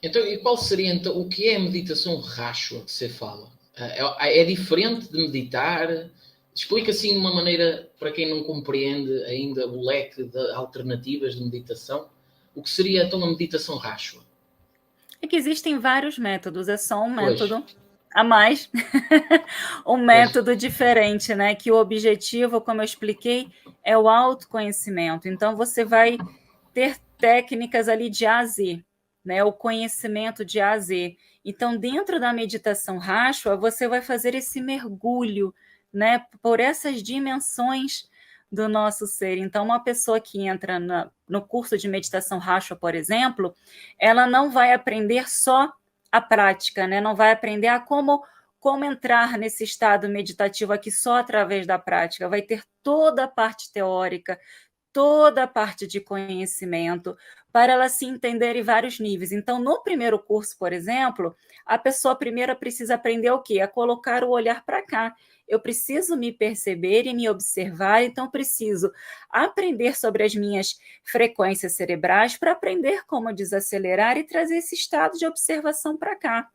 Então, e qual seria então o que é a meditação ráshua que você fala? É diferente de meditar? Explica assim de uma maneira para quem não compreende ainda o leque de alternativas de meditação. O que seria então a meditação ráshua? É que existem vários métodos, é só um Pois, método a mais, um pois, método diferente, né? Que o objetivo, como eu expliquei, é o autoconhecimento. Então, você vai ter técnicas ali de A a Z, né? O conhecimento de A a Z. Então, dentro da meditação Rashwa, você vai fazer esse mergulho, né? Por essas dimensões do nosso ser. Então, uma pessoa que entra no curso de meditação Rashwa, por exemplo, ela não vai aprender só a prática, né? Não vai aprender a como entrar nesse estado meditativo aqui só através da prática. Vai ter toda a parte teórica, toda a parte de conhecimento, para ela se entender em vários níveis. Então, no primeiro curso, por exemplo, a pessoa primeiro precisa aprender o quê? A colocar o olhar para cá. Eu preciso me perceber e me observar, então preciso aprender sobre as minhas frequências cerebrais para aprender como desacelerar e trazer esse estado de observação para cá,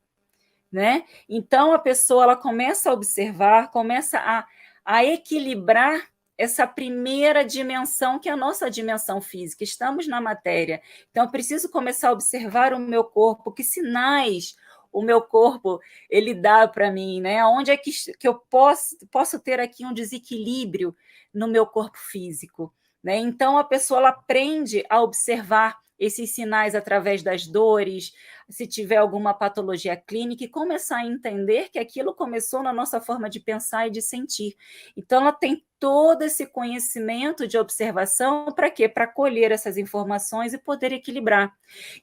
né? Então a pessoa ela começa a observar, começa a equilibrar essa primeira dimensão, que é a nossa dimensão física. Estamos na matéria. Então, eu preciso começar a observar o meu corpo, que sinais o meu corpo ele dá para mim, né? Onde é que eu posso ter aqui um desequilíbrio no meu corpo físico, né? Então, a pessoa ela aprende a observar esses sinais através das dores, se tiver alguma patologia clínica, e começar a entender que aquilo começou na nossa forma de pensar e de sentir. Então, ela tem todo esse conhecimento de observação para quê? Para colher essas informações e poder equilibrar.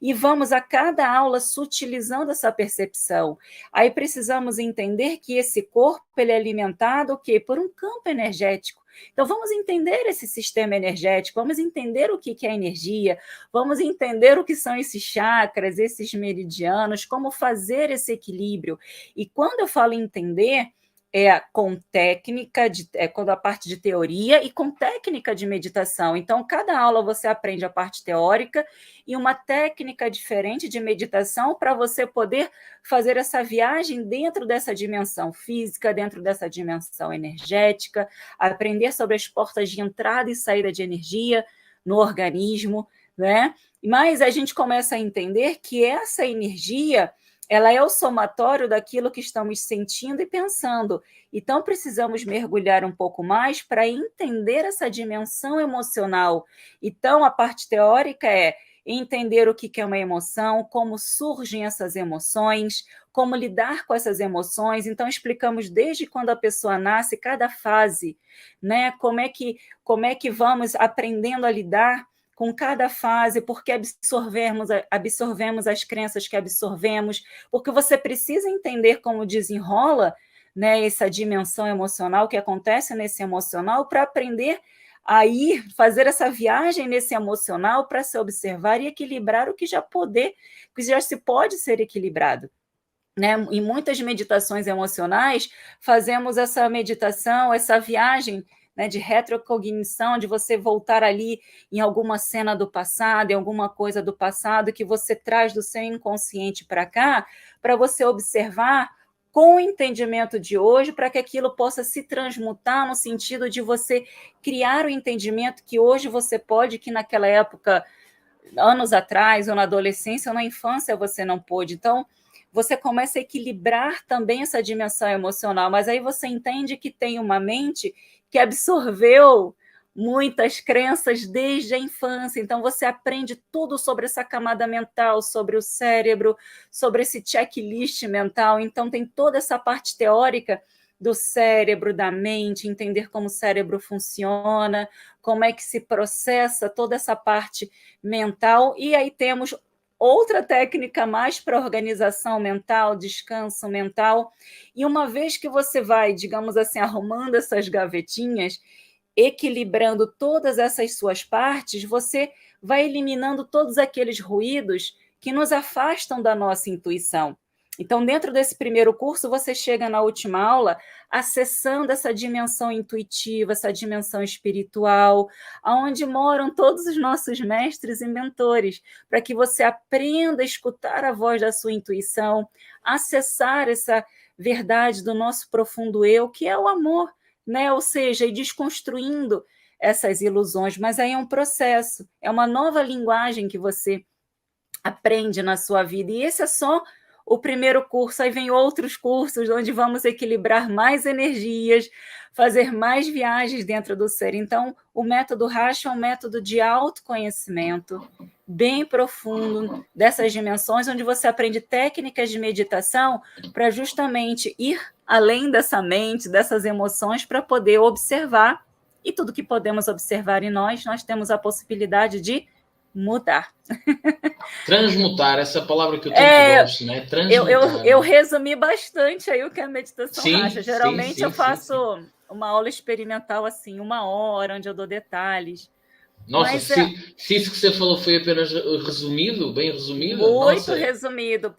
E vamos a cada aula sutilizando essa percepção. Aí precisamos entender que esse corpo ele é alimentado o quê? Por um campo energético. Então, vamos entender esse sistema energético, vamos entender o que é energia, vamos entender o que são esses chakras, esses meridianos, como fazer esse equilíbrio. E quando eu falo entender, é com técnica, quando a parte de teoria e com técnica de meditação. Então, cada aula você aprende a parte teórica e uma técnica diferente de meditação para você poder fazer essa viagem dentro dessa dimensão física, dentro dessa dimensão energética, aprender sobre as portas de entrada e saída de energia no organismo, né? Mas a gente começa a entender que essa energia ela é o somatório daquilo que estamos sentindo e pensando. Então, precisamos mergulhar um pouco mais para entender essa dimensão emocional. Então, a parte teórica é entender o que é uma emoção, como surgem essas emoções, como lidar com essas emoções. Então, explicamos desde quando a pessoa nasce, cada fase, né? Como é que vamos aprendendo a lidar com cada fase, porque absorvemos as crenças que absorvemos, porque você precisa entender como desenrola, né, essa dimensão emocional que acontece nesse emocional para aprender a ir fazer essa viagem nesse emocional para se observar e equilibrar o que já se pode ser equilibrado. Né? Em muitas meditações emocionais, fazemos essa meditação, essa viagem, né, de retrocognição, de você voltar ali em alguma cena do passado, em alguma coisa do passado que você traz do seu inconsciente para cá, para você observar com o entendimento de hoje, para que aquilo possa se transmutar no sentido de você criar o entendimento que hoje você pode, que naquela época, anos atrás, ou na adolescência, ou na infância, você não pôde. Então, você começa a equilibrar também essa dimensão emocional, mas aí você entende que tem uma mente que absorveu muitas crenças desde a infância, então você aprende tudo sobre essa camada mental, sobre o cérebro, sobre esse checklist mental, então tem toda essa parte teórica do cérebro, da mente, entender como o cérebro funciona, como é que se processa toda essa parte mental, e aí temos outra técnica mais para organização mental, descanso mental. E uma vez que você vai, digamos assim, arrumando essas gavetinhas, equilibrando todas essas suas partes, você vai eliminando todos aqueles ruídos que nos afastam da nossa intuição. Então, dentro desse primeiro curso, você chega na última aula acessando essa dimensão intuitiva, essa dimensão espiritual, aonde moram todos os nossos mestres e mentores, para que você aprenda a escutar a voz da sua intuição, acessar essa verdade do nosso profundo eu, que é o amor, né? Ou seja, ir desconstruindo essas ilusões, mas aí é um processo, é uma nova linguagem que você aprende na sua vida, e esse é só o primeiro curso, aí vem outros cursos onde vamos equilibrar mais energias, fazer mais viagens dentro do ser. Então, o método Racha é um método de autoconhecimento bem profundo dessas dimensões, onde você aprende técnicas de meditação para justamente ir além dessa mente, dessas emoções, para poder observar, e tudo que podemos observar em nós, nós temos a possibilidade de mudar. Transmutar, essa palavra que eu tanto gosto, né? Transmutar. Eu resumi bastante aí o que é a meditação Racha. Sim, Geralmente sim, eu faço sim. uma aula experimental assim, 1 hora, onde eu dou detalhes. Nossa, Mas é se isso que você falou foi apenas resumido, bem resumido, muito nossa. resumido,